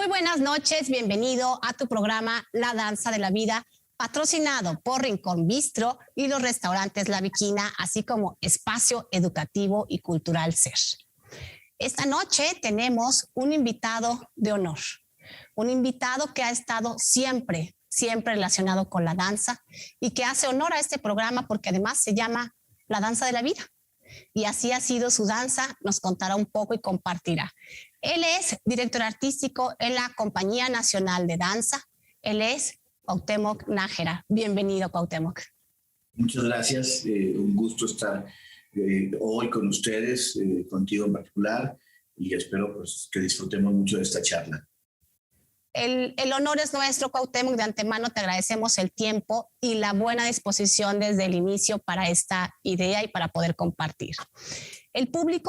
Muy buenas noches, bienvenido a tu programa La Danza de la Vida, patrocinado por Rincón Bistro y los restaurantes La Viquina, así como Espacio Educativo y Cultural SER. Esta noche tenemos un invitado de honor, un invitado que ha estado siempre relacionado con la danza y que hace honor a este programa porque además se llama La Danza de la Vida. Y así ha sido su danza, nos contará un poco y compartirá. Él es director artístico en la Compañía Nacional de Danza. Él es Cuauhtémoc Nájera. Bienvenido, Cuauhtémoc. Muchas gracias. Un gusto estar hoy con ustedes, contigo en particular, y espero pues, que disfrutemos mucho de esta charla. El honor es nuestro, Cuauhtémoc. De antemano te agradecemos el tiempo y la buena disposición desde el inicio para esta idea y para poder compartir.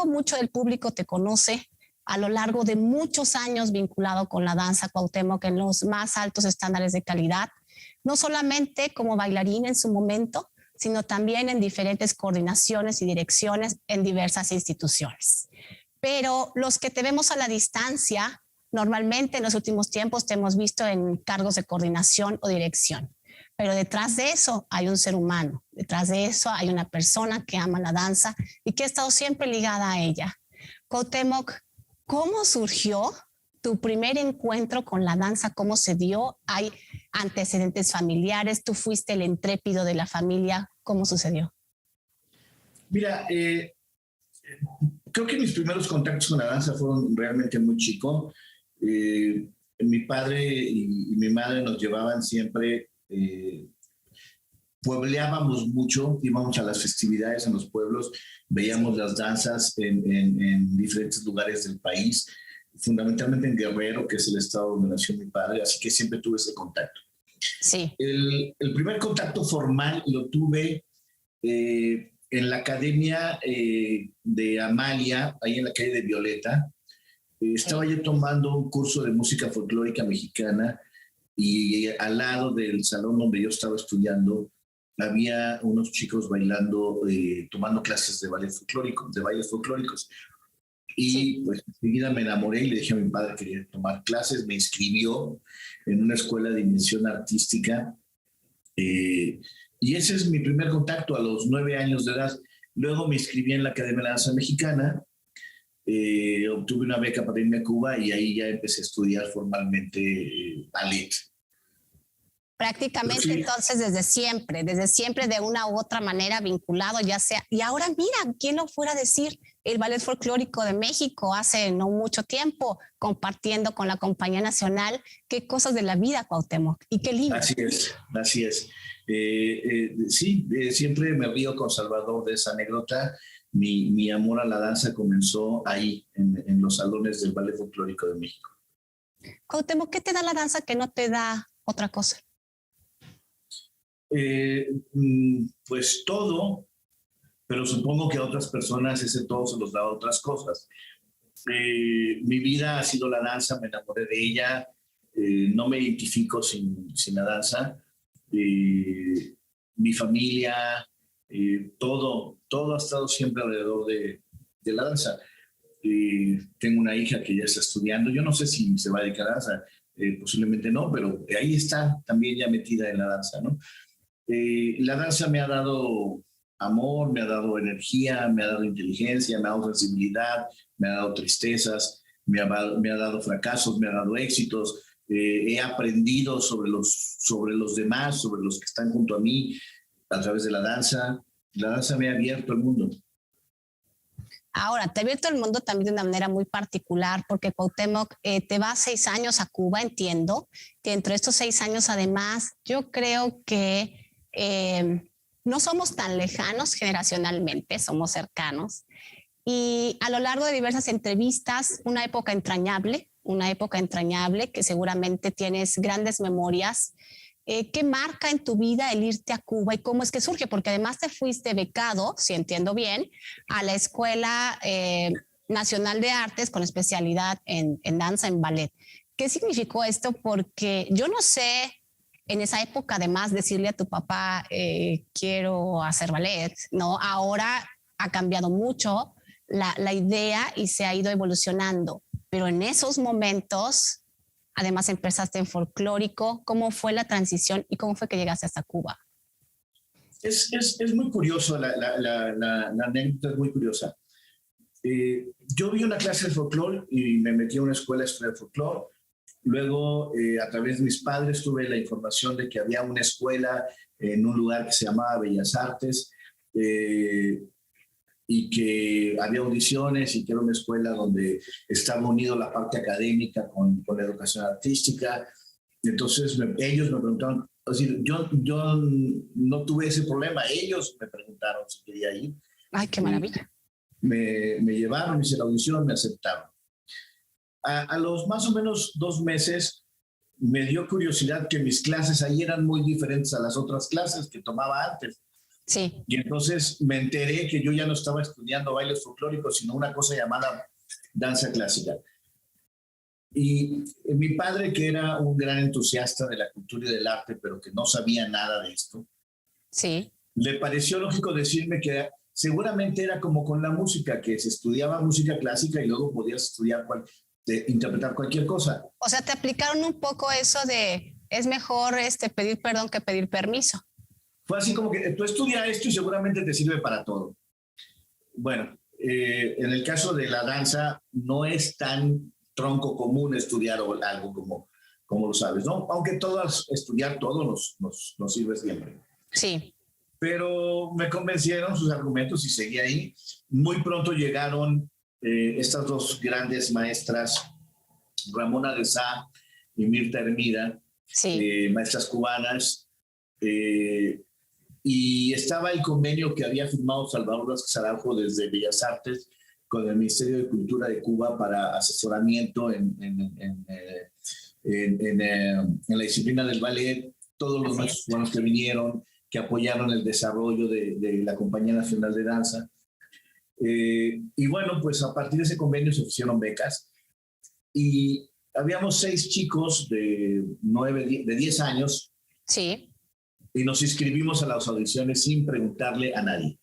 Mucho del público te conoce a lo largo de muchos años vinculado con la danza, Cuauhtémoc, en los más altos estándares de calidad, no solamente como bailarín en su momento, sino también en diferentes coordinaciones y direcciones en diversas instituciones. Pero los que te vemos a la distancia, normalmente en los últimos tiempos te hemos visto en cargos de coordinación o dirección, pero detrás de eso hay un ser humano, detrás de eso hay una persona que ama la danza y que ha estado siempre ligada a ella. Cuauhtémoc, ¿cómo surgió tu primer encuentro con la danza? ¿Cómo se dio? ¿Hay antecedentes familiares? ¿Tú fuiste el intrépido de la familia? ¿Cómo sucedió? Mira, creo que mis primeros contactos con la danza fueron realmente muy chicos. Mi padre y mi madre nos llevaban siempre, puebleábamos mucho, íbamos a las festividades en los pueblos, veíamos las danzas en diferentes lugares del país, fundamentalmente en Guerrero, que es el estado donde nació mi padre, así que siempre tuve ese contacto. Sí. El primer contacto formal lo tuve en la academia de Amalia, ahí en la calle de Violeta. Estaba yo tomando un curso de música folclórica mexicana y al lado del salón donde yo estaba estudiando había unos chicos bailando, tomando clases de ballet folclórico, de bailes folclóricos. Y pues enseguida me enamoré y le dije a mi padre que quería tomar clases, me inscribió en una escuela de iniciación artística y ese es mi primer contacto a los 9 años de edad. Luego me inscribí en la Academia de Danza Mexicana. Obtuve una beca para irme a Cuba y ahí ya empecé a estudiar formalmente ballet. Prácticamente sí. Entonces desde siempre de una u otra manera vinculado, ya sea, y ahora mira, ¿quién lo fuera a decir? El Ballet Folclórico de México hace no mucho tiempo, compartiendo con la Compañía Nacional, qué cosas de la vida, Cuauhtémoc, y qué lindo. Así es. Sí, siempre me río con Salvador de esa anécdota. Mi amor a la danza comenzó ahí, en los salones del Ballet Folclórico de México. Cuauhtémoc, ¿qué te da la danza que no te da otra cosa? Pues todo, pero supongo que a otras personas ese todo se los da a otras cosas. Mi vida ha sido la danza, me enamoré de ella, no me identifico sin la danza. Mi familia, todo ha estado siempre alrededor de la danza. Tengo una hija que ya está estudiando, yo no sé si se va a dedicar a danza, posiblemente no, pero ahí está también ya metida en la danza, ¿no? La danza me ha dado amor, me ha dado energía, me ha dado inteligencia, me ha dado sensibilidad, me ha dado tristezas, me ha dado fracasos, me ha dado éxitos. He aprendido sobre los demás, sobre los que están junto a mí a través de la danza. La danza me ha abierto el mundo. Ahora, te ha abierto el mundo también de una manera muy particular, porque Cuauhtémoc, te vas 6 años a Cuba, entiendo, que dentro de estos 6 años además, yo creo que no somos tan lejanos generacionalmente, somos cercanos. Y a lo largo de diversas entrevistas, una época entrañable que seguramente tienes grandes memorias. ¿Qué marca en tu vida el irte a Cuba y cómo es que surge? Porque además te fuiste becado, si entiendo bien, a la Escuela Nacional de Artes con especialidad en danza, en ballet. ¿Qué significó esto? Porque yo no sé, en esa época además decirle a tu papá, quiero hacer ballet, ¿no? Ahora ha cambiado mucho la idea y se ha ido evolucionando, pero en esos momentos además empezaste en folclórico. ¿Cómo fue la transición y cómo fue que llegaste hasta Cuba? Es muy curioso, la anécdota es muy curiosa. Yo vi una clase de folclore y me metí a una escuela de estudiar folclore. Luego, a través de mis padres, tuve la información de que había una escuela en un lugar que se llamaba Bellas Artes y que había audiciones y que era una escuela donde estaba unido la parte académica con la educación artística. Entonces, ellos me preguntaron, es decir, yo no tuve ese problema, ellos me preguntaron si quería ir. ¡Ay, qué maravilla! Me llevaron, hice la audición, me aceptaron. A los más o menos 2 meses me dio curiosidad que mis clases ahí eran muy diferentes a las otras clases que tomaba antes. Sí. Y entonces me enteré que yo ya no estaba estudiando bailes folclóricos, sino una cosa llamada danza clásica. Y mi padre, que era un gran entusiasta de la cultura y del arte, pero que no sabía nada de esto, Sí. le pareció lógico decirme que seguramente era como con la música, que se estudiaba música clásica y luego podías estudiar interpretar cualquier cosa. O sea, te aplicaron un poco eso de es mejor pedir perdón que pedir permiso. Fue así como que tú estudia esto y seguramente te sirve para todo. Bueno, en el caso de la danza no es tan tronco común estudiar algo como lo sabes, ¿no? Aunque estudiar todo nos sirve siempre. Sí. Pero me convencieron sus argumentos y seguí ahí. Muy pronto llegaron estas 2 grandes maestras, Ramona de Sá y Mirta Hermida, sí. Maestras cubanas, y estaba el convenio que había firmado Salvador Vázquez Araujo desde Bellas Artes con el Ministerio de Cultura de Cuba para asesoramiento en la disciplina del ballet. Todos los maestros cubanos que vinieron, que apoyaron el desarrollo de la Compañía Nacional de Danza. Y bueno, pues a partir de ese convenio se ofrecieron becas y habíamos 6 chicos de 10 años. Sí. Y nos inscribimos a las audiciones sin preguntarle a nadie.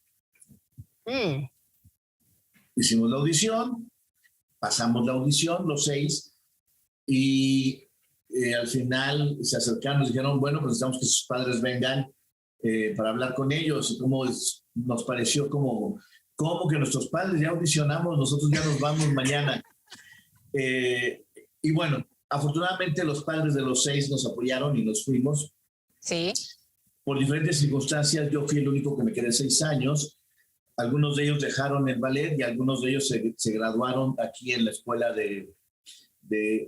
Hicimos la audición, pasamos la audición, los 6, y al final se acercaron y dijeron, bueno, pues necesitamos que sus padres vengan para hablar con ellos. Y como nos pareció como que nuestros padres ya audicionamos, nosotros ya nos vamos mañana. Y bueno, afortunadamente los padres de los 6 nos apoyaron y nos fuimos. Sí. Por diferentes circunstancias, yo fui el único que me quedé 6 años. Algunos de ellos dejaron el ballet y algunos de ellos se graduaron aquí en la escuela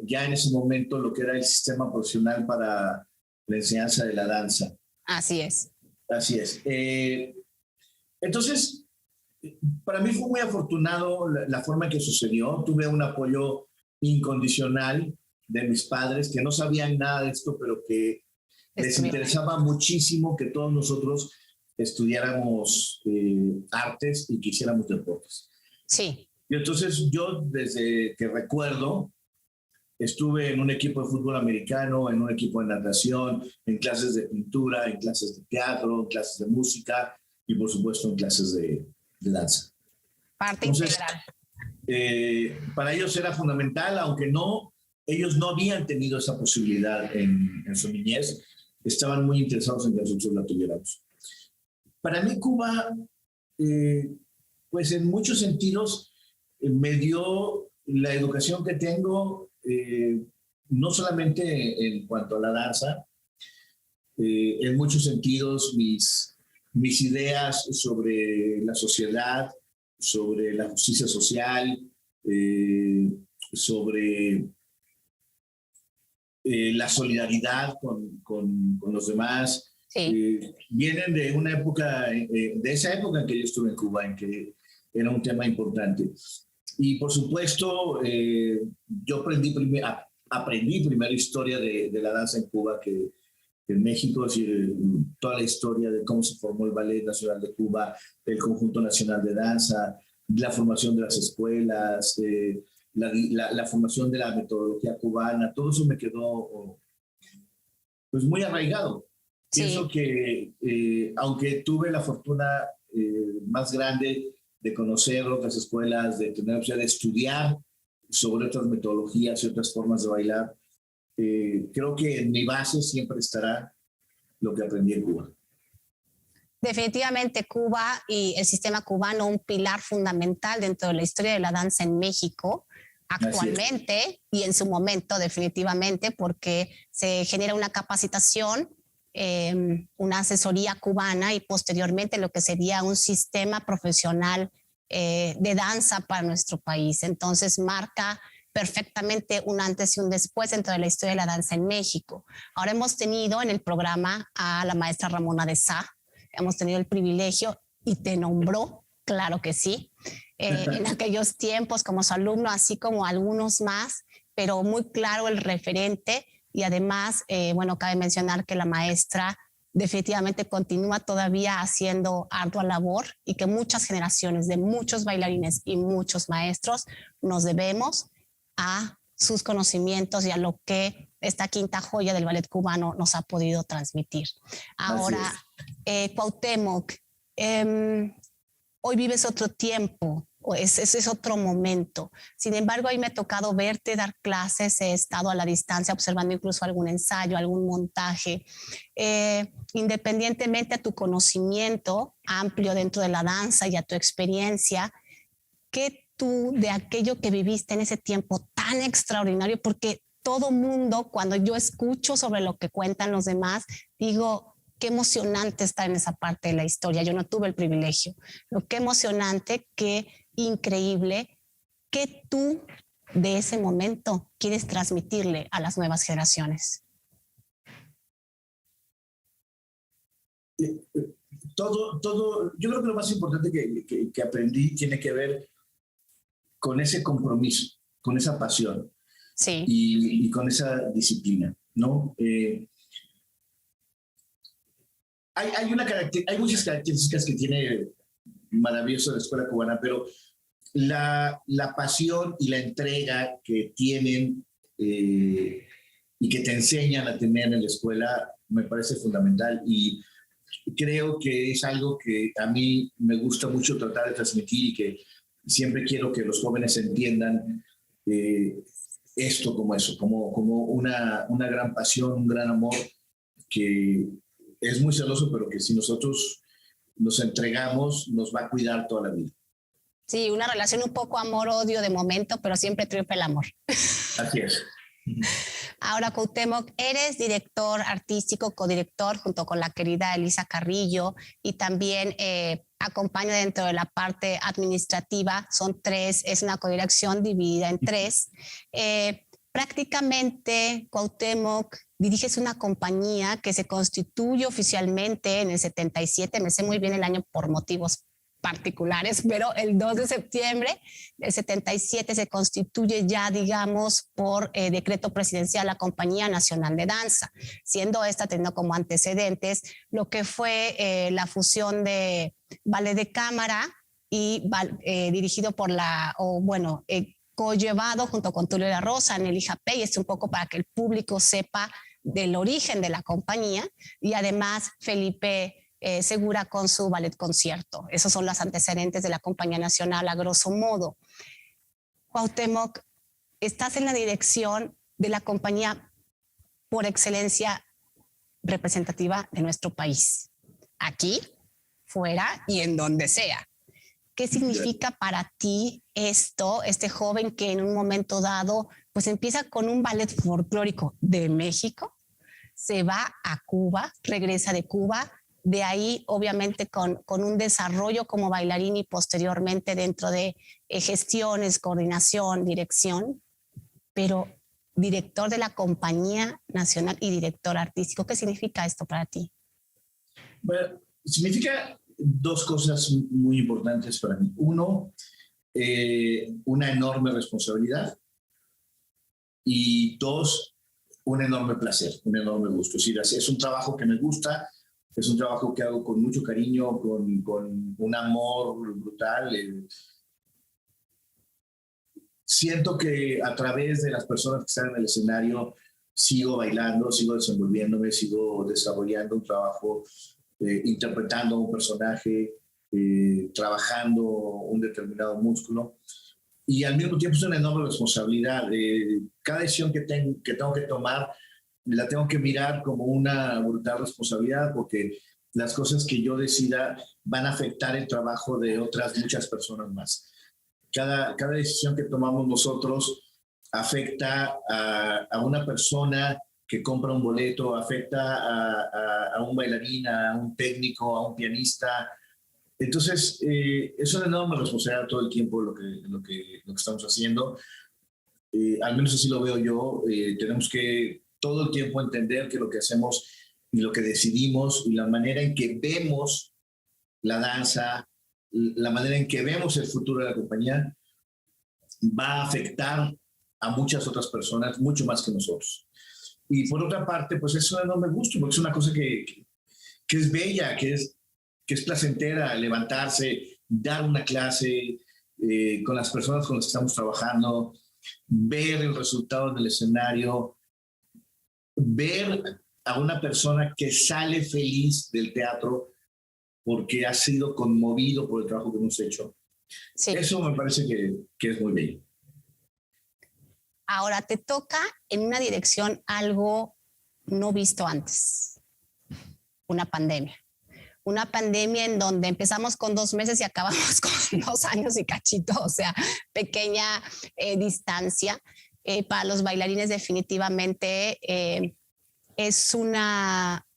ya en ese momento, lo que era el sistema profesional para la enseñanza de la danza. Así es. Así es. Entonces, para mí fue muy afortunado la forma en que sucedió. Tuve un apoyo incondicional de mis padres, que no sabían nada de esto, pero que les interesaba muchísimo que todos nosotros estudiáramos artes y que hiciéramos deportes. Sí. Y entonces yo, desde que recuerdo, estuve en un equipo de fútbol americano, en un equipo de natación, en clases de pintura, en clases de teatro, en clases de música y, por supuesto, en clases de danza. Parte entonces, integral. Para ellos era fundamental, aunque ellos no habían tenido esa posibilidad en su niñez. Estaban muy interesados en que nosotros la tuviéramos. Para mí, Cuba, pues en muchos sentidos, me dio la educación que tengo, no solamente en cuanto a la danza, en muchos sentidos mis ideas sobre la sociedad, sobre la justicia social, sobre la solidaridad con los demás, sí. Vienen de una época, de esa época en que yo estuve en Cuba, en que era un tema importante. Y por supuesto, yo aprendí primero historia de la danza en Cuba que en México, es decir, toda la historia de cómo se formó el Ballet Nacional de Cuba, el Conjunto Nacional de Danza, la formación de las escuelas, la formación de la metodología cubana, todo eso me quedó pues muy arraigado. Sí. Pienso que aunque tuve la fortuna más grande de conocer otras escuelas, de tener la opción de estudiar sobre otras metodologías y otras formas de bailar, creo que en mi base siempre estará lo que aprendí en Cuba. Definitivamente Cuba y el sistema cubano, un pilar fundamental dentro de la historia de la danza en México, actualmente y en su momento definitivamente, porque se genera una capacitación, una asesoría cubana y posteriormente lo que sería un sistema profesional de danza para nuestro país. Entonces marca perfectamente un antes y un después dentro de la historia de la danza en México. Ahora hemos tenido en el programa a la maestra Ramona de Sá, hemos tenido el privilegio y te nombró, claro que sí, en aquellos tiempos como su alumno, así como algunos más, pero muy claro el referente y además, bueno, cabe mencionar que la maestra definitivamente continúa todavía haciendo ardua labor y que muchas generaciones de muchos bailarines y muchos maestros nos debemos a sus conocimientos y a lo que esta quinta joya del ballet cubano nos ha podido transmitir. Ahora, Cuauhtémoc, hoy vives otro tiempo, ese es otro momento. Sin embargo, ahí me ha tocado verte dar clases, he estado a la distancia observando incluso algún ensayo, algún montaje. Independientemente a tu conocimiento amplio dentro de la danza y a tu experiencia, ¿qué tú de aquello que viviste en ese tiempo tan extraordinario? Porque todo mundo, cuando yo escucho sobre lo que cuentan los demás, digo, qué emocionante estar en esa parte de la historia. Yo no tuve el privilegio. Pero qué emocionante, qué increíble, que tú de ese momento quieres transmitirle a las nuevas generaciones. Todo, yo creo que lo más importante que aprendí tiene que ver con ese compromiso, con esa pasión. Sí. Y con esa disciplina, ¿no? Hay muchas características que tiene maravilloso la escuela cubana, pero la pasión y la entrega que tienen y que te enseñan a tener en la escuela me parece fundamental y creo que es algo que a mí me gusta mucho tratar de transmitir y que siempre quiero que los jóvenes entiendan esto como eso, como una gran pasión, un gran amor que es muy celoso, pero que si nosotros nos entregamos, nos va a cuidar toda la vida. Sí, una relación un poco amor-odio de momento, pero siempre triunfa el amor. Así es. Ahora, Cuauhtémoc, eres director artístico, codirector junto con la querida Elisa Carrillo y también acompaña dentro de la parte administrativa. Son tres, es una codirección dividida en tres. Prácticamente, Cuauhtémoc, diriges una compañía que se constituye oficialmente en el 77, me sé muy bien el año por motivos particulares, pero el 2 de septiembre del 77 se constituye ya, digamos, por decreto presidencial la Compañía Nacional de Danza, siendo esta teniendo como antecedentes lo que fue la fusión de ballet de cámara y dirigido por collevado junto con Tulio de la Rosa, Nelly Japey, es un poco para que el público sepa del origen de la compañía y además Felipe Segura con su ballet concierto. Esos son los antecedentes de la Compañía Nacional a grosso modo. Cuauhtémoc, estás en la dirección de la compañía por excelencia representativa de nuestro país, aquí, fuera y en donde sea. ¿Qué significa para ti esto, este joven que en un momento dado pues empieza con un ballet folclórico de México, se va a Cuba, regresa de Cuba, de ahí obviamente con un desarrollo como bailarín y posteriormente dentro de gestiones, coordinación, dirección, pero director de la Compañía Nacional y director artístico? ¿Qué significa esto para ti? Bueno, significa dos cosas muy importantes para mí. Uno, una enorme responsabilidad y dos, un enorme placer, un enorme gusto. Es decir, es un trabajo que me gusta, es un trabajo que hago con mucho cariño, con un amor brutal. Siento que a través de las personas que están en el escenario sigo bailando, sigo desenvolviéndome, sigo desarrollando un trabajo, interpretando un personaje, trabajando un determinado músculo. Y al mismo tiempo es una enorme responsabilidad. cada decisión que tengo que tomar, la tengo que mirar como una brutal responsabilidad, porque las cosas que yo decida van a afectar el trabajo de otras muchas personas más. Cada decisión que tomamos nosotros afecta a una persona que compra un boleto, afecta a un bailarín, a un técnico, a un pianista. Entonces, es una enorme responsabilidad todo el tiempo lo que estamos haciendo. Al menos así lo veo yo. Tenemos que todo el tiempo entender que lo que hacemos y lo que decidimos y la manera en que vemos la danza, la manera en que vemos el futuro de la compañía, va a afectar a muchas otras personas, mucho más que nosotros. Y por otra parte, pues es un enorme gusto, porque es una cosa que es bella, que es placentera, levantarse, dar una clase con las personas con las que estamos trabajando, ver el resultado en el escenario, ver a una persona que sale feliz del teatro porque ha sido conmovido por el trabajo que hemos hecho. Sí. Eso me parece que es muy bello. Ahora te toca en una dirección algo no visto antes, una pandemia. Una pandemia en donde empezamos con 2 meses y acabamos con 2 años y cachito, o sea, pequeña distancia. Para los bailarines definitivamente es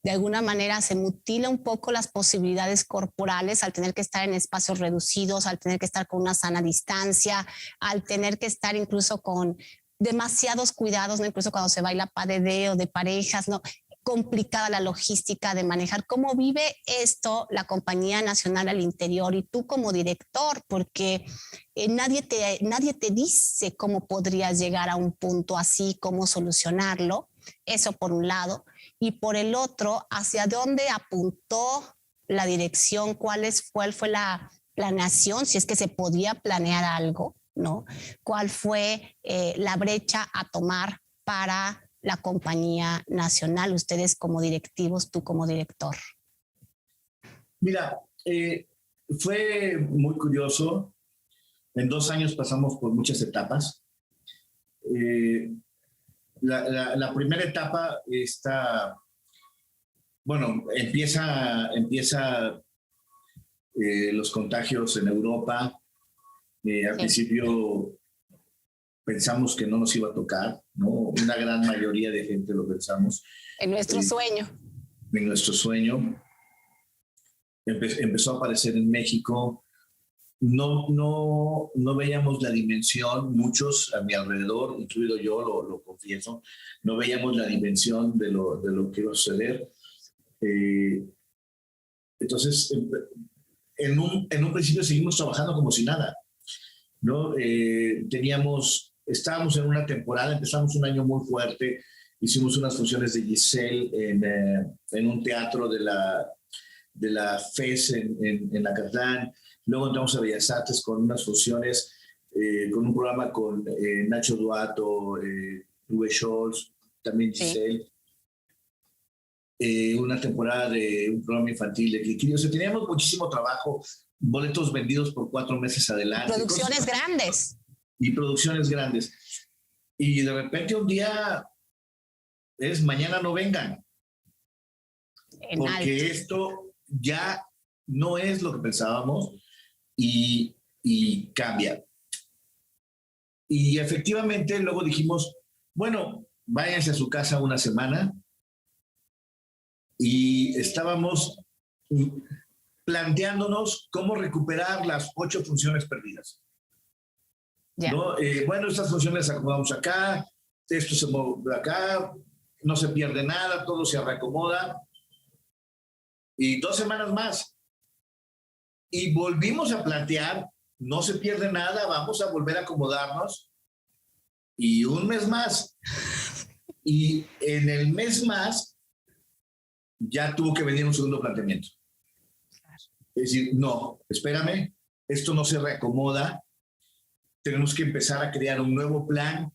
de alguna manera se mutila un poco las posibilidades corporales al tener que estar en espacios reducidos, al tener que estar con una sana distancia, al tener que estar incluso con demasiados cuidados, ¿no? Incluso cuando se baila pas de deux o de parejas, ¿no? Complicada la logística de manejar. ¿Cómo vive esto la Compañía Nacional al Interior y tú como director? Porque nadie te dice cómo podrías llegar a un punto así, cómo solucionarlo. Eso por un lado. Y por el otro, ¿hacia dónde apuntó la dirección? ¿Cuál fue la planeación? Si es que se podía planear algo, ¿no? ¿Cuál fue la brecha a tomar para la Compañía Nacional, ustedes como directivos, tú como director? Mira, fue muy curioso. En 2 años pasamos por muchas etapas. La primera etapa empieza los contagios en Europa. Al principio pensamos que no nos iba a tocar, ¿no? Una gran mayoría de gente lo pensamos. En nuestro sueño. En nuestro sueño. Empezó a aparecer en México. No veíamos la dimensión, muchos a mi alrededor, incluido yo, lo confieso, no veíamos la dimensión de lo que iba a suceder. Entonces, en un principio seguimos trabajando como si nada, ¿no? Estábamos en una temporada, empezamos un año muy fuerte, hicimos unas funciones de Giselle en un teatro de la FES en Acatlán. Luego entramos a Bellas Artes con unas funciones, con un programa con Nacho Duato, Uwe Scholz, también Giselle. Sí. Una temporada de un programa infantil de Kikiri. O sea, teníamos muchísimo trabajo, boletos vendidos por 4 meses adelante. Producciones grandes. Y producciones grandes. Y de repente un día mañana no vengan. Porque esto ya no es lo que pensábamos. Y cambia. Y efectivamente luego dijimos, bueno, váyanse a su casa una semana, y estábamos planteándonos cómo recuperar las 8 funciones perdidas. Yeah. ¿No? Bueno, estas funciones las acomodamos acá, esto se mueve acá, no se pierde nada, todo se reacomoda, y 2 semanas más. Y volvimos a plantear, no se pierde nada, vamos a volver a acomodarnos. Y 1 mes más. Y en el mes más, ya tuvo que venir un segundo planteamiento. Es decir, no, espérame, esto no se reacomoda. Tenemos que empezar a crear un nuevo plan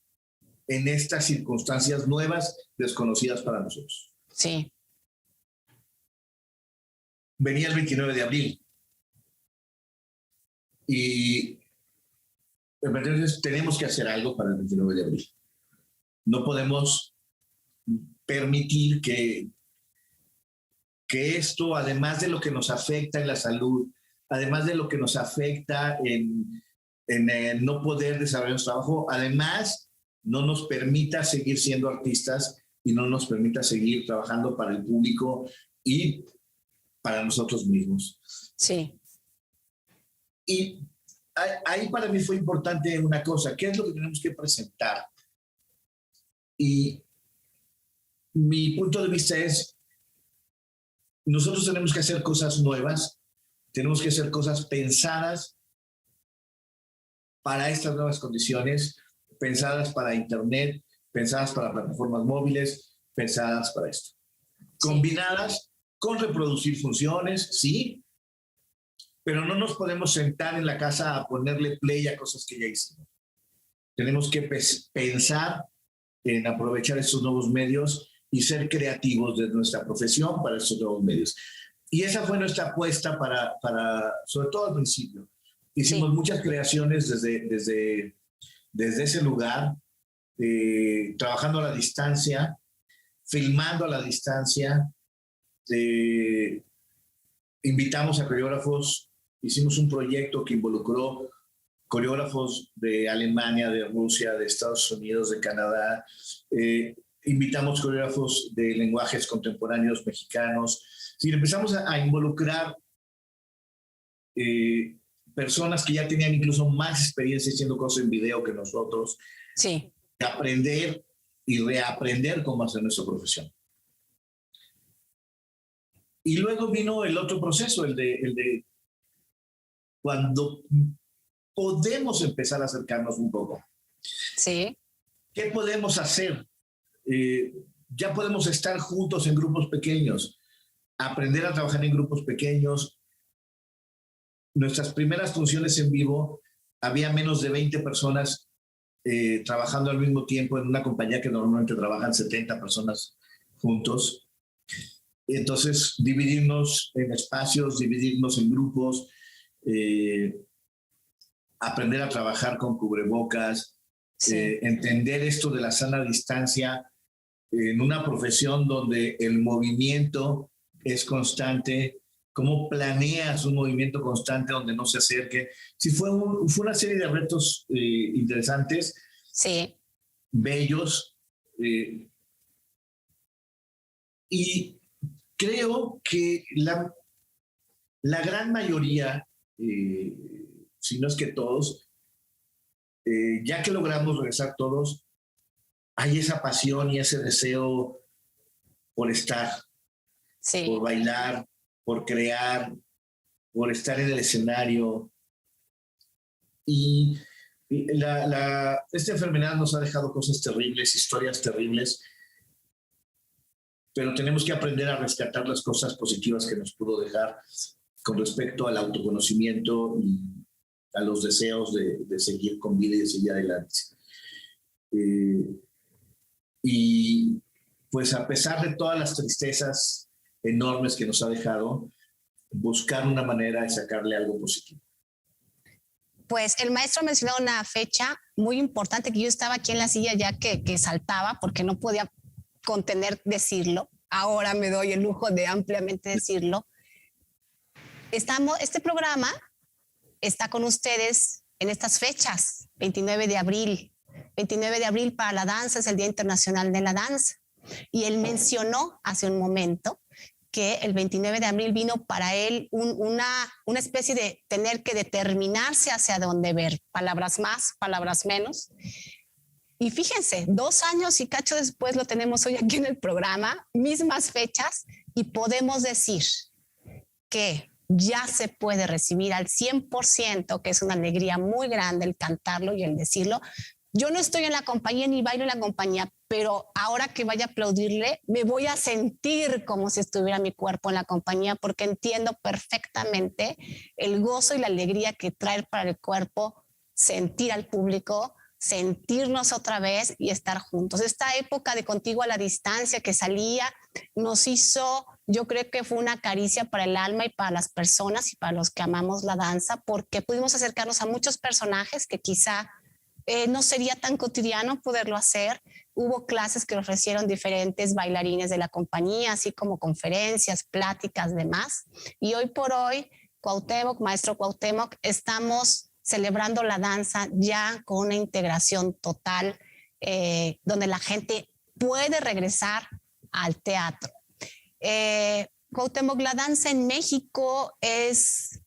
en estas circunstancias nuevas, desconocidas para nosotros. Sí. Venía el 29 de abril. Y entonces tenemos que hacer algo para el 29 de abril. no podemos permitir que esto, además de lo que nos afecta en la salud, además de lo que nos afecta en no poder desarrollar nuestro trabajo, además no nos permita seguir siendo artistas y no nos permita seguir trabajando para el público y para nosotros mismos. Sí. Y ahí para mí fue importante una cosa, ¿qué es lo que tenemos que presentar? Y mi punto de vista es, nosotros tenemos que hacer cosas nuevas, tenemos que hacer cosas pensadas para estas nuevas condiciones, pensadas para Internet, pensadas para plataformas móviles, pensadas para esto. Combinadas con reproducir funciones, sí, pero no nos podemos sentar en la casa a ponerle play a cosas que ya hicimos. Tenemos que pensar en aprovechar estos nuevos medios y ser creativos de nuestra profesión para estos nuevos medios. Y esa fue nuestra apuesta para sobre todo al principio. Hicimos muchas creaciones desde ese lugar, trabajando a la distancia, filmando a la distancia, invitamos a coreógrafos, hicimos un proyecto que involucró coreógrafos de Alemania, de Rusia, de Estados Unidos, de Canadá, invitamos coreógrafos de lenguajes contemporáneos mexicanos. Sí, empezamos a involucrar personas que ya tenían incluso más experiencia haciendo cosas en video que nosotros. Sí. Aprender y reaprender cómo hacer nuestra profesión. Y luego vino el otro proceso, el de cuando podemos empezar a acercarnos un poco. Sí. ¿Qué podemos hacer? Ya podemos estar juntos en grupos pequeños, aprender a trabajar en grupos pequeños. Nuestras primeras funciones en vivo, había menos de 20 personas trabajando al mismo tiempo en una compañía que normalmente trabajan 70 personas juntos. Entonces, dividirnos en espacios, dividirnos en grupos, aprender a trabajar con cubrebocas, entender esto de la sana distancia en una profesión donde el movimiento es constante. ¿Cómo planeas un movimiento constante donde no se acerque? Sí, fue una serie de retos interesantes, bellos, y creo que la gran mayoría, si no es que todos, ya que logramos regresar todos, hay esa pasión y ese deseo por estar, por bailar, por crear, por estar en el escenario. Y esta enfermedad nos ha dejado cosas terribles, historias terribles, pero tenemos que aprender a rescatar las cosas positivas que nos pudo dejar con respecto al autoconocimiento y a los deseos de seguir con vida y de seguir adelante. Y pues a pesar de todas las tristezas enormes que nos ha dejado, buscar una manera de sacarle algo positivo. Pues el maestro mencionó una fecha muy importante que yo estaba aquí en la silla ya que saltaba porque no podía contener decirlo. Ahora me doy el lujo de ampliamente decirlo. Este programa está con ustedes en estas fechas, 29 de abril. 29 de abril para la danza es el Día Internacional de la Danza. Y él mencionó hace un momento que el 29 de abril vino para él una especie de tener que determinarse hacia dónde ver, palabras más, palabras menos. Y fíjense, 2 años y cacho después lo tenemos hoy aquí en el programa, mismas fechas, y podemos decir que ya se puede recibir al 100%, que es una alegría muy grande el cantarlo y el decirlo. Yo no estoy en la compañía ni bailo en la compañía, pero ahora que vaya a aplaudirle, me voy a sentir como si estuviera mi cuerpo en la compañía, porque entiendo perfectamente el gozo y la alegría que trae para el cuerpo sentir al público, sentirnos otra vez y estar juntos. Esta época de Contigo a la Distancia que salía nos hizo, yo creo que fue una caricia para el alma y para las personas y para los que amamos la danza, porque pudimos acercarnos a muchos personajes que quizá no sería tan cotidiano poderlo hacer. Hubo clases que ofrecieron diferentes bailarines de la compañía, así como conferencias, pláticas, demás. Y hoy por hoy, Cuauhtémoc, maestro Cuauhtémoc, estamos celebrando la danza ya con una integración total, donde la gente puede regresar al teatro. Cuauhtémoc, la danza en México es,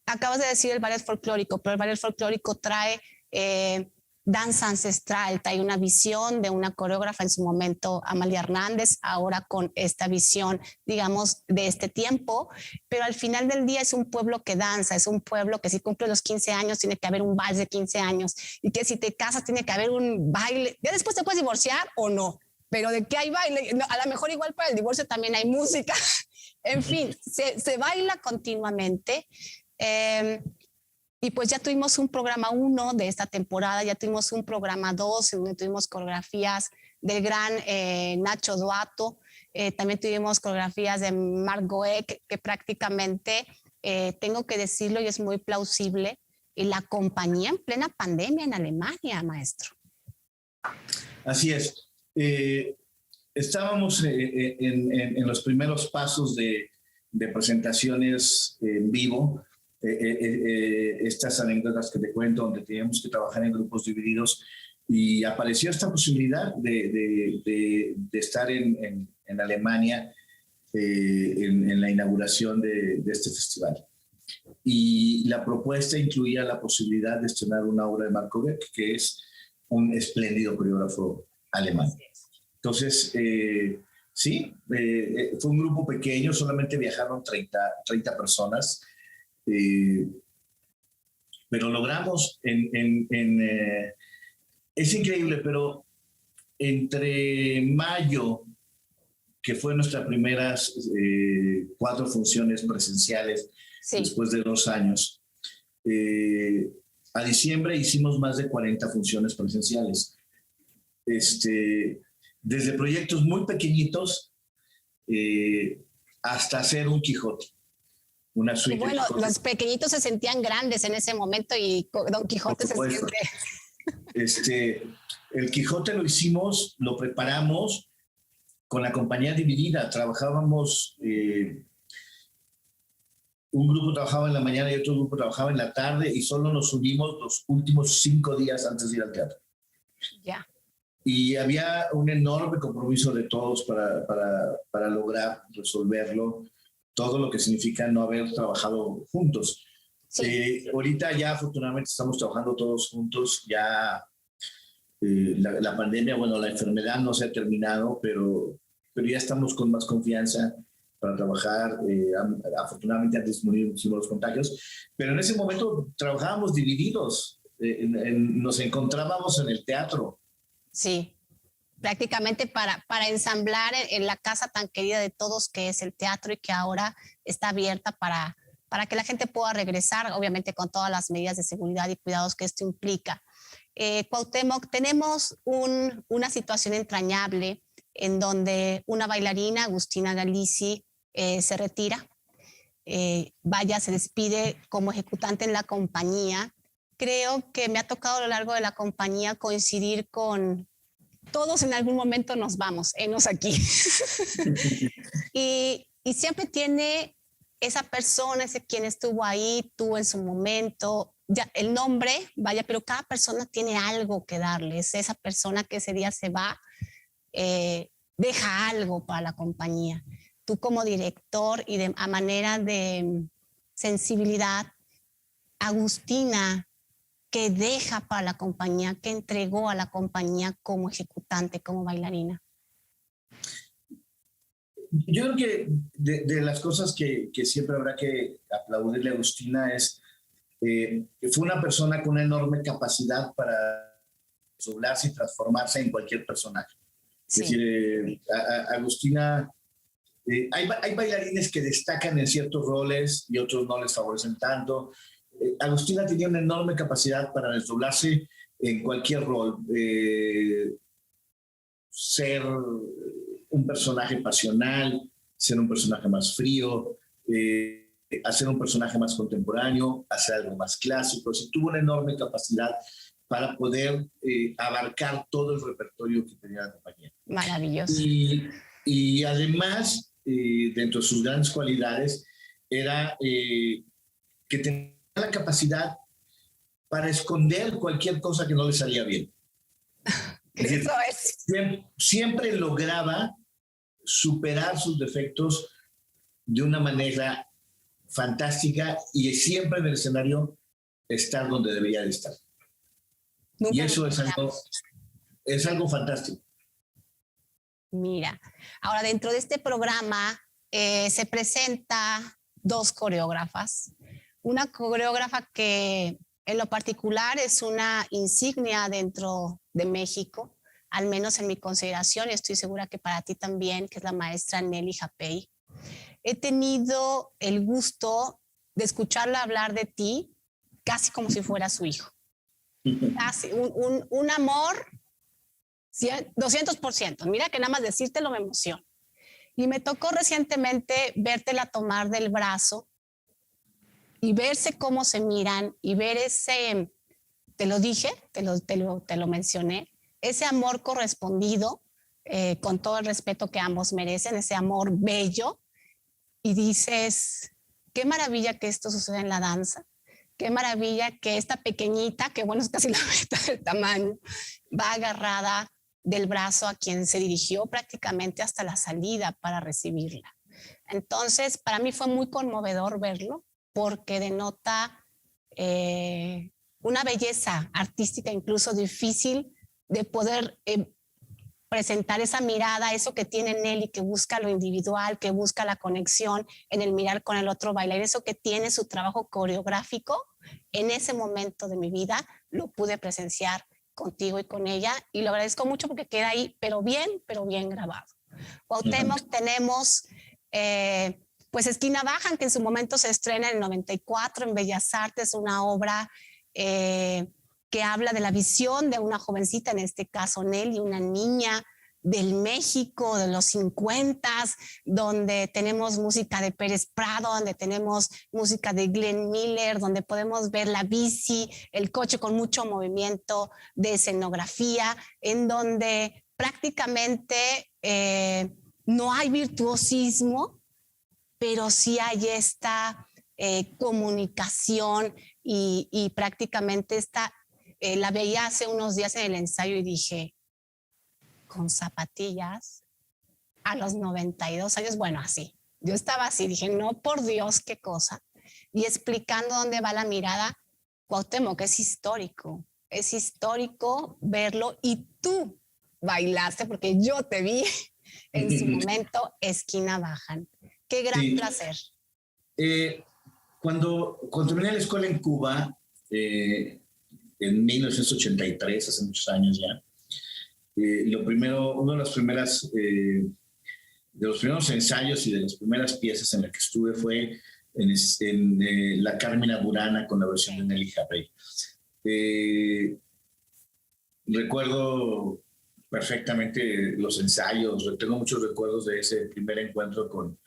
acabas de decir el ballet folclórico, pero el ballet folclórico trae danza ancestral, trae una visión de una coreógrafa en su momento, Amalia Hernández, ahora con esta visión, digamos, de este tiempo, pero al final del día es un pueblo que danza, es un pueblo que si cumple los 15 años tiene que haber un vals de 15 años y que si te casas tiene que haber un baile, ya después te puedes divorciar o no, pero de que hay baile, a lo mejor igual para el divorcio también hay música, en fin, se baila continuamente. Y pues ya tuvimos un programa 1 de esta temporada, ya tuvimos un programa 2 en donde tuvimos coreografías del gran Nacho Duato, también tuvimos coreografías de Marc Goek, que prácticamente, tengo que decirlo y es muy plausible, la compañía en plena pandemia en Alemania, maestro. Así es. Estábamos en los primeros pasos de presentaciones en vivo. Estas anécdotas que te cuento, donde teníamos que trabajar en grupos divididos, y apareció esta posibilidad de estar en Alemania en la inauguración de este festival. Y la propuesta incluía la posibilidad de estrenar una obra de Marc Goek, que es un espléndido coreógrafo alemán. Entonces, sí, fue un grupo pequeño, solamente viajaron 30 personas. Pero logramos es increíble, pero entre mayo, que fue nuestras primeras 4 funciones presenciales, sí, después de 2 años, a diciembre hicimos más de 40 funciones presenciales. Desde proyectos muy pequeñitos hasta hacer un Quijote. Una suite. Bueno, los pequeñitos se sentían grandes en ese momento y Don Quijote se siente. El Quijote lo hicimos, lo preparamos con la compañía dividida. Trabajábamos, un grupo trabajaba en la mañana y otro grupo trabajaba en la tarde, y solo nos unimos los últimos 5 días antes de ir al teatro. Ya. Y había un enorme compromiso de todos para lograr resolverlo. Todo lo que significa no haber trabajado juntos. Sí. Ahorita ya afortunadamente estamos trabajando todos juntos, ya la pandemia, bueno, la enfermedad no se ha terminado, pero ya estamos con más confianza para trabajar. Afortunadamente han disminuido los contagios, pero en ese momento trabajábamos divididos, nos encontrábamos en el teatro. Sí. Prácticamente para ensamblar en la casa tan querida de todos que es el teatro, y que ahora está abierta para que la gente pueda regresar, obviamente con todas las medidas de seguridad y cuidados que esto implica. Cuauhtémoc, tenemos una situación entrañable en donde una bailarina, Agustina Galici, se retira, se despide como ejecutante en la compañía. Creo que me ha tocado a lo largo de la compañía coincidir con todos en algún momento nos vamos, enos aquí. y siempre tiene esa persona, ese quien estuvo ahí, tú en su momento, ya el nombre, pero cada persona tiene algo que darles. Esa persona que ese día se va, deja algo para la compañía. Tú como director y a manera de sensibilidad, Agustina, que deja para la compañía, que entregó a la compañía como ejecutante, como bailarina? Yo creo que de las cosas que siempre habrá que aplaudirle a Agustina es que fue una persona con una enorme capacidad para desdoblarse y transformarse en cualquier personaje. Sí. Es decir, Agustina, hay bailarines que destacan en ciertos roles y otros no les favorecen tanto. Agustina tenía una enorme capacidad para desdoblarse en cualquier rol. Ser un personaje pasional, ser un personaje más frío, hacer un personaje más contemporáneo, hacer algo más clásico. Sí, tuvo una enorme capacidad para poder abarcar todo el repertorio que tenía la compañía. Maravilloso. Y además, dentro de sus grandes cualidades, era que tenía la capacidad para esconder cualquier cosa que no le salía bien. Es decir, siempre lograba superar sus defectos de una manera fantástica y siempre en el escenario estar donde debería de estar. Nunca y eso es algo fantástico. Mira, ahora dentro de este programa se presenta 2 coreógrafas. Una coreógrafa que en lo particular es una insignia dentro de México, al menos en mi consideración, y estoy segura que para ti también, que es la maestra Nelly Japey. He tenido el gusto de escucharla hablar de ti casi como si fuera su hijo. Casi, un amor 200%. Mira que nada más decírtelo me emociona. Y me tocó recientemente vértela tomar del brazo y verse cómo se miran y ver ese, te lo dije, te lo mencioné, ese amor correspondido, con todo el respeto que ambos merecen, ese amor bello, y dices, qué maravilla que esto suceda en la danza, qué maravilla que esta pequeñita, que bueno, es casi la mitad del tamaño, va agarrada del brazo a quien se dirigió prácticamente hasta la salida para recibirla. Entonces, para mí fue muy conmovedor verlo, porque denota una belleza artística incluso difícil de poder presentar esa mirada, eso que tiene Nelly, que busca lo individual, que busca la conexión en el mirar con el otro bailarín, eso que tiene su trabajo coreográfico. En ese momento de mi vida lo pude presenciar contigo y con ella, y lo agradezco mucho porque queda ahí, pero bien grabado. Cuauhtémoc, tenemos pues Esquina Bajan, que en su momento se estrena en el 94 en Bellas Artes, una obra que habla de la visión de una jovencita, en este caso Nelly, una niña del México de los 50, donde tenemos música de Pérez Prado, donde tenemos música de Glenn Miller, donde podemos ver la bici, el coche con mucho movimiento de escenografía, en donde prácticamente no hay virtuosismo, pero sí hay esta comunicación y prácticamente esta, la veía hace unos días en el ensayo y dije, con zapatillas a los 92 años, bueno, así. Yo estaba así, dije, no, por Dios, qué cosa. Y explicando dónde va la mirada, Cuauhtémoc, es histórico verlo, y tú bailaste, porque yo te vi en su momento, Esquina Bajan. Qué gran placer. Cuando terminé la escuela en Cuba, en 1983, hace muchos años ya, uno de los primeros ensayos y de las primeras piezas en las que estuve fue en La Carmina Burana, con la versión de Nelly Japey. Recuerdo perfectamente los ensayos, tengo muchos recuerdos de ese primer encuentro con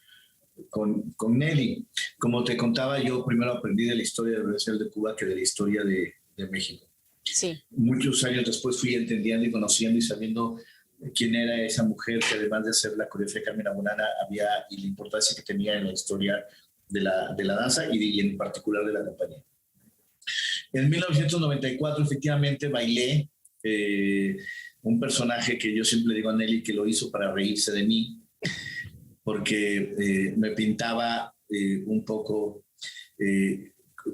Nelly. Como te contaba, yo primero aprendí de la historia de Universidad de Cuba que de la historia de México. Sí. Muchos años después fui entendiendo y conociendo y sabiendo quién era esa mujer que, además de hacer la coreografía Carmina Burana, y la importancia que tenía en la historia de la danza y en particular de la compañía. En 1994 efectivamente bailé un personaje que yo siempre digo a Nelly que lo hizo para reírse de mí, porque me pintaba un poco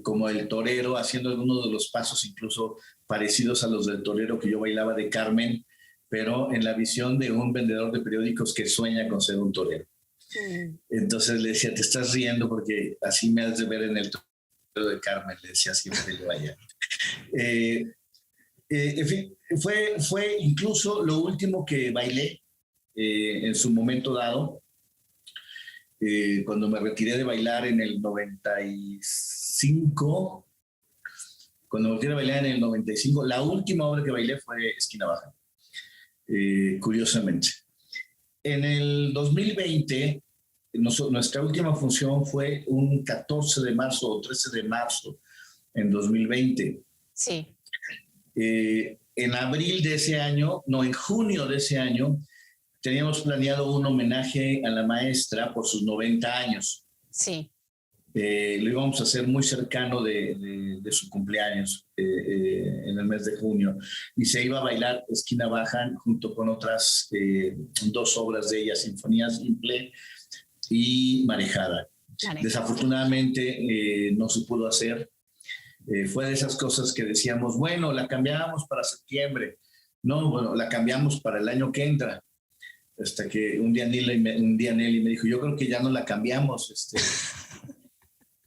como el torero, haciendo algunos de los pasos incluso parecidos a los del torero que yo bailaba de Carmen, pero en la visión de un vendedor de periódicos que sueña con ser un torero. Entonces le decía, te estás riendo porque así me has de ver en el torero de Carmen, le decía siempre yo allá. En fin, fue incluso lo último que bailé en su momento dado. Cuando me retiré de bailar en el 95, la última obra que bailé fue Esquina Baja, curiosamente. En el 2020, nuestra última función fue un 14 de marzo o 13 de marzo en 2020. Sí. En abril de ese año, no, en junio de ese año, teníamos planeado un homenaje a la maestra por sus 90 años. Sí. Lo íbamos a hacer muy cercano de su cumpleaños, en el mes de junio. Y se iba a bailar Esquina Baja junto con otras 2 obras de ella, Sinfonía Simple y Marejada. Desafortunadamente no se pudo hacer. Fue de esas cosas que decíamos, bueno, la cambiamos para septiembre. No, bueno, la cambiamos para el año que entra. Hasta que un día Nelly me dijo, yo creo que ya no la cambiamos,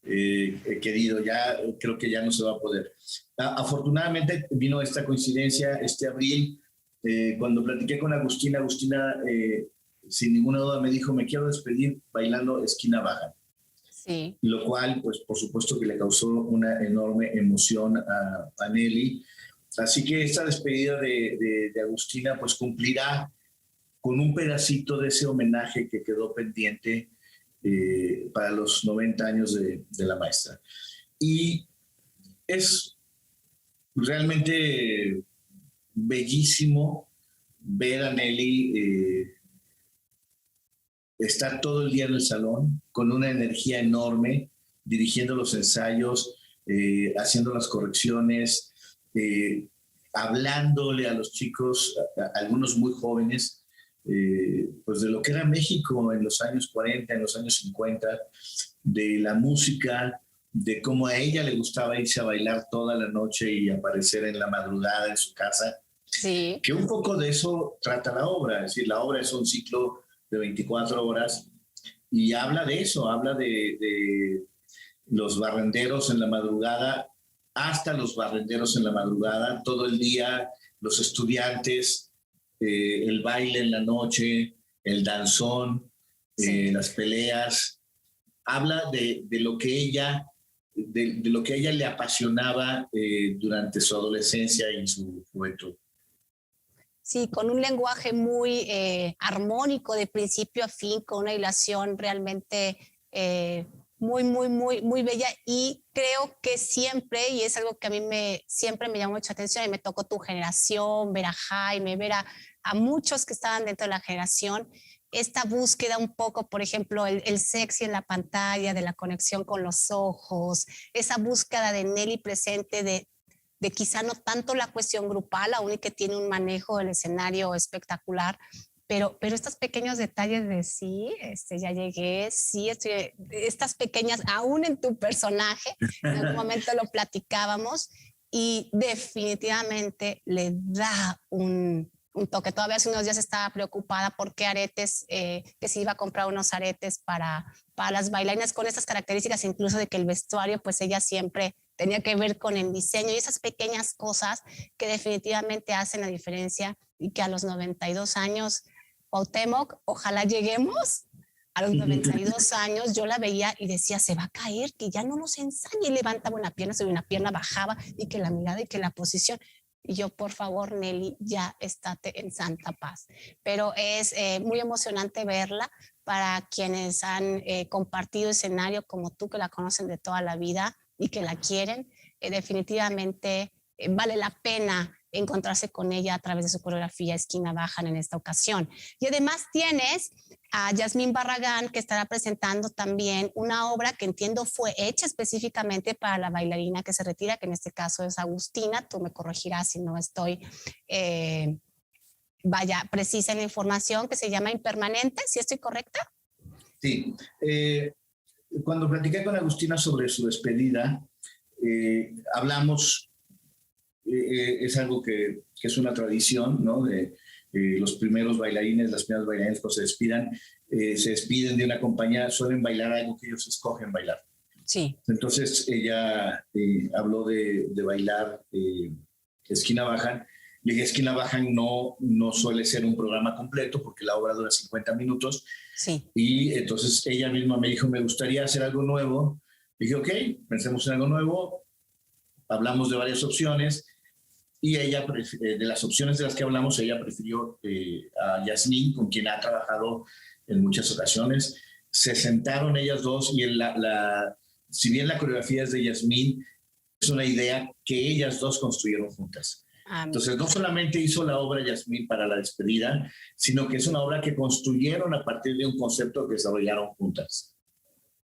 querido, ya creo que ya no se va a poder. Afortunadamente vino esta coincidencia este abril, cuando platiqué con Agustina, sin ninguna duda me dijo, me quiero despedir bailando Esquina Baja. Sí. Lo cual, pues por supuesto que le causó una enorme emoción a Nelly. Así que esta despedida de Agustina pues cumplirá con un pedacito de ese homenaje que quedó pendiente para los 90 años de la maestra. Y es realmente bellísimo ver a Nelly estar todo el día en el salón con una energía enorme, dirigiendo los ensayos, haciendo las correcciones, hablándole a los chicos, a algunos muy jóvenes, pues de lo que era México en los años 40, en los años 50, de la música, de cómo a ella le gustaba irse a bailar toda la noche y aparecer en la madrugada en su casa. Sí. Que un poco de eso trata la obra, es decir, la obra es un ciclo de 24 horas y habla de eso, habla de los barrenderos en la madrugada, hasta los barrenderos en la madrugada, todo el día, los estudiantes, el baile en la noche, el danzón, Sí. las peleas. Habla de lo que ella, de lo que a ella le apasionaba durante su adolescencia y su juventud. Sí, con un lenguaje muy armónico de principio a fin, con una hilación realmente muy bella. Y creo que siempre, y es algo que a mí siempre me llamó mucha atención, y me tocó tu generación, ver a Jaime, ver a muchos que estaban dentro de la generación, esta búsqueda un poco, por ejemplo, el sexy en la pantalla, de la conexión con los ojos, esa búsqueda de Nelly presente de quizá no tanto la cuestión grupal, aún y que tiene un manejo del escenario espectacular, pero estos pequeños detalles de sí, ya llegué, sí, estas pequeñas, aún en tu personaje, en algún momento lo platicábamos, y definitivamente le da un toque. Todavía hace unos días estaba preocupada por qué aretes, que se iba a comprar unos aretes para las bailarinas con estas características, incluso de que el vestuario, pues ella siempre tenía que ver con el diseño y esas pequeñas cosas que definitivamente hacen la diferencia y que a los 92 años, Cuauhtémoc, ojalá lleguemos a los 92 años, yo la veía y decía, se va a caer, que ya no nos ensañe, y levantaba una pierna, subía una pierna, bajaba, y que la mirada y que la posición. Y yo, por favor, Nelly, ya estate en santa paz. Pero es muy emocionante verla para quienes han compartido escenario como tú, que la conocen de toda la vida y que la quieren. Definitivamente vale la pena encontrarse con ella a través de su coreografía Esquina Baja en esta ocasión. Y además tienes a Yasmín Barragán, que estará presentando también una obra que entiendo fue hecha específicamente para la bailarina que se retira, que en este caso es Agustina. Tú me corregirás si no estoy precisa en la información, que se llama Impermanente, ¿sí estoy correcta? Sí. Cuando platiqué con Agustina sobre su despedida, hablamos, es algo que es una tradición, ¿no? De los primeros bailarines, las primeras bailarinas cuando se despiden de una compañía, suelen bailar algo que ellos escogen bailar. Sí. Entonces ella habló de bailar Esquina Baja. Le dije, Esquina Baja no suele ser un programa completo porque la obra dura 50 minutos. Sí. Y entonces ella misma me dijo, me gustaría hacer algo nuevo. Dije, ok, pensemos en algo nuevo. Hablamos de varias opciones y ella, de las opciones de las que hablamos, ella prefirió a Yasmín, con quien ha trabajado en muchas ocasiones. Se sentaron ellas dos y si bien la coreografía es de Yasmín, es una idea que ellas dos construyeron juntas. Entonces, no solamente hizo la obra Yasmín para la despedida, sino que es una obra que construyeron a partir de un concepto que desarrollaron juntas.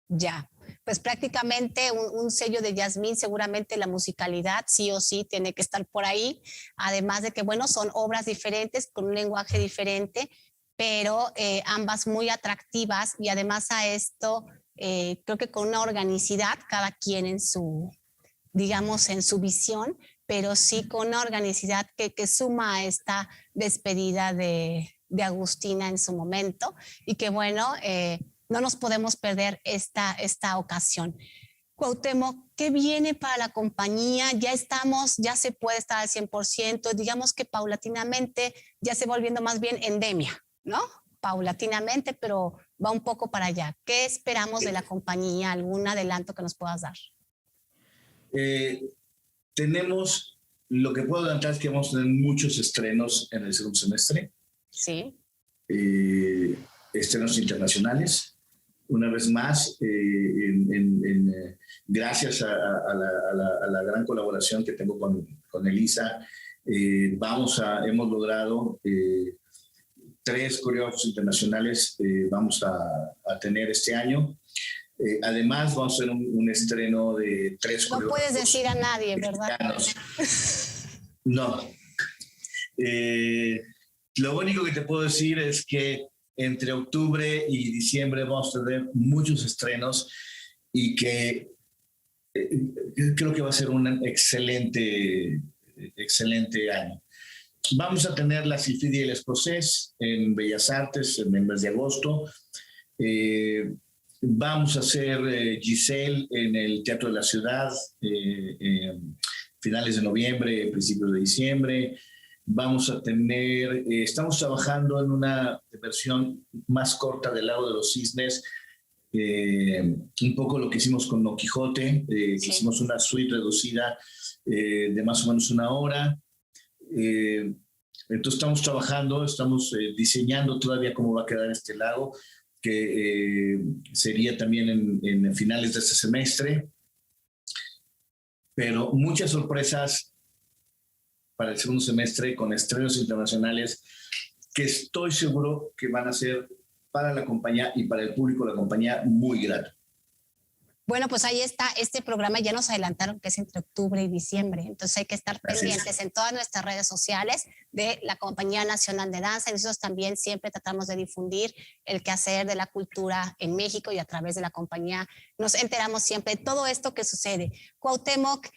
Ya, pues prácticamente un sello de Yasmín, seguramente la musicalidad sí o sí tiene que estar por ahí, además de que, bueno, son obras diferentes con un lenguaje diferente, pero ambas muy atractivas y además a esto, creo que con una organicidad, cada quien en su, digamos, en su visión, pero sí con una organicidad que suma a esta despedida de Agustina en su momento y que, bueno, no nos podemos perder esta ocasión. Cuauhtémoc, ¿qué viene para la compañía? Ya estamos, ya se puede estar al 100%, digamos que paulatinamente ya se va volviendo más bien endemia, ¿no? Paulatinamente, pero va un poco para allá. ¿Qué esperamos de la compañía? ¿Algún adelanto que nos puedas dar? Tenemos, lo que puedo adelantar es que vamos a tener muchos estrenos en el segundo semestre. Sí. Estrenos internacionales. Una vez más, gracias a la gran colaboración que tengo con Elisa, hemos logrado 3 coreógrafos internacionales vamos a tener este año. Además, vamos a hacer un estreno de 3 no puedes decir a nadie, ¿verdad? No. Lo único que te puedo decir es que entre octubre y diciembre vamos a tener muchos estrenos y que creo que va a ser un excelente año. Vamos a tener la Sylphide y el Escocés en Bellas Artes en el mes de agosto. Vamos a hacer Giselle en el Teatro de la Ciudad, finales de noviembre, principios de diciembre. Vamos a tener, estamos trabajando en una versión más corta del Lago de los Cisnes, un poco lo que hicimos con Don Quijote, que hicimos una suite reducida de más o menos 1 hora. Entonces estamos trabajando, estamos diseñando todavía cómo va a quedar este lago, que sería también en finales de este semestre. Pero muchas sorpresas para el segundo semestre con estrenos internacionales que estoy seguro que van a ser para la compañía y para el público de la compañía muy grato. Bueno, pues ahí está, este programa ya nos adelantaron que es entre octubre y diciembre, entonces hay que estar pendientes en todas nuestras redes sociales de la Compañía Nacional de Danza y nosotros también siempre tratamos de difundir el quehacer de la cultura en México y a través de la compañía nos enteramos siempre de todo esto que sucede. Cuauhtémoc,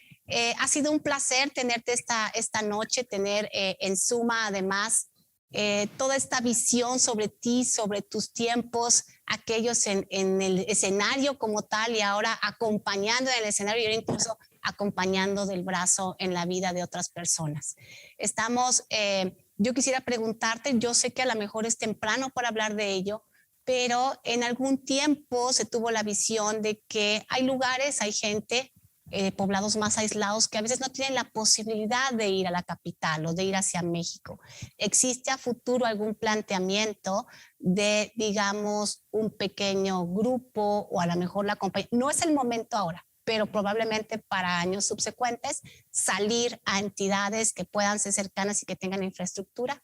ha sido un placer tenerte esta noche, tener en suma además toda esta visión sobre ti, sobre tus tiempos, aquellos en el escenario como tal y ahora acompañando en el escenario y ahora incluso acompañando del brazo en la vida de otras personas. Yo quisiera preguntarte, yo sé que a lo mejor es temprano para hablar de ello, pero en algún tiempo se tuvo la visión de que hay lugares, hay gente, poblados más aislados que a veces no tienen la posibilidad de ir a la capital o de ir hacia México. ¿Existe a futuro algún planteamiento de, digamos, un pequeño grupo o a lo mejor la compañía? No es el momento ahora, pero probablemente para años subsecuentes salir a entidades que puedan ser cercanas y que tengan infraestructura.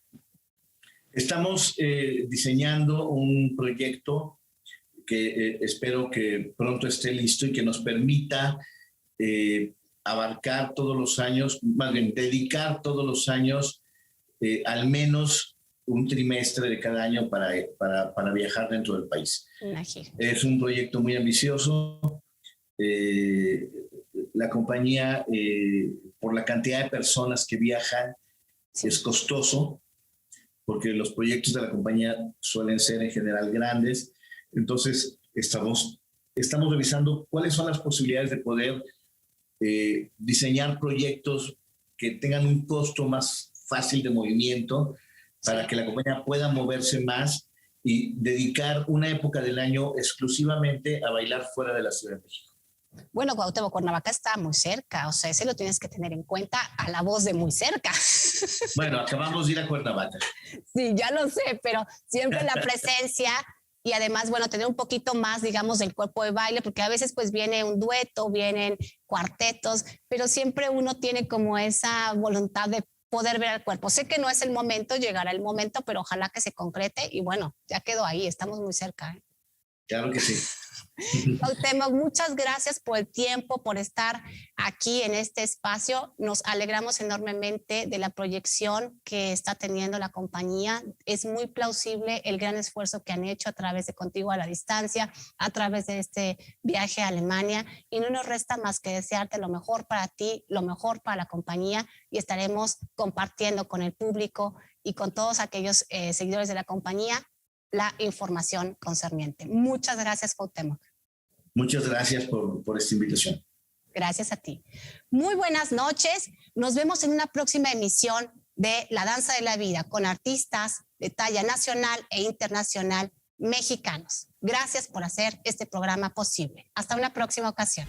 Estamos diseñando un proyecto que espero que pronto esté listo y que nos permita abarcar todos los años, más bien dedicar todos los años al menos un trimestre de cada año para viajar dentro del país. Imagínate. Es un proyecto muy ambicioso. La compañía, por la cantidad de personas que viajan, es costoso, porque los proyectos de la compañía suelen ser en general grandes. Entonces, estamos revisando cuáles son las posibilidades de poder diseñar proyectos que tengan un costo más fácil de movimiento para que la compañía pueda moverse más y dedicar una época del año exclusivamente a bailar fuera de la Ciudad de México. Bueno, Cuauhtémoc, Cuernavaca está muy cerca, o sea, ese lo tienes que tener en cuenta a la voz de muy cerca. Bueno, acabamos de ir a Cuernavaca. Sí, ya lo sé, pero siempre la presencia y además, bueno, tener un poquito más, digamos, del cuerpo de baile, porque a veces pues viene un dueto, vienen cuartetos, pero siempre uno tiene como esa voluntad de poder ver al cuerpo. Sé que no es el momento, llegará el momento, pero ojalá que se concrete y bueno, ya quedó ahí, estamos muy cerca. Claro que sí. Cuauhtémoc, muchas gracias por el tiempo, por estar aquí en este espacio. Nos alegramos enormemente de la proyección que está teniendo la compañía. Es muy plausible el gran esfuerzo que han hecho a través de Contigo a la Distancia, a través de este viaje a Alemania, y no nos resta más que desearte lo mejor para ti, lo mejor para la compañía, y estaremos compartiendo con el público y con todos aquellos seguidores de la compañía la información concerniente. Muchas gracias, Cuauhtémoc. Muchas gracias por esta invitación. Gracias a ti. Muy buenas noches. Nos vemos en una próxima emisión de La Danza de la Vida con artistas de talla nacional e internacional mexicanos. Gracias por hacer este programa posible. Hasta una próxima ocasión.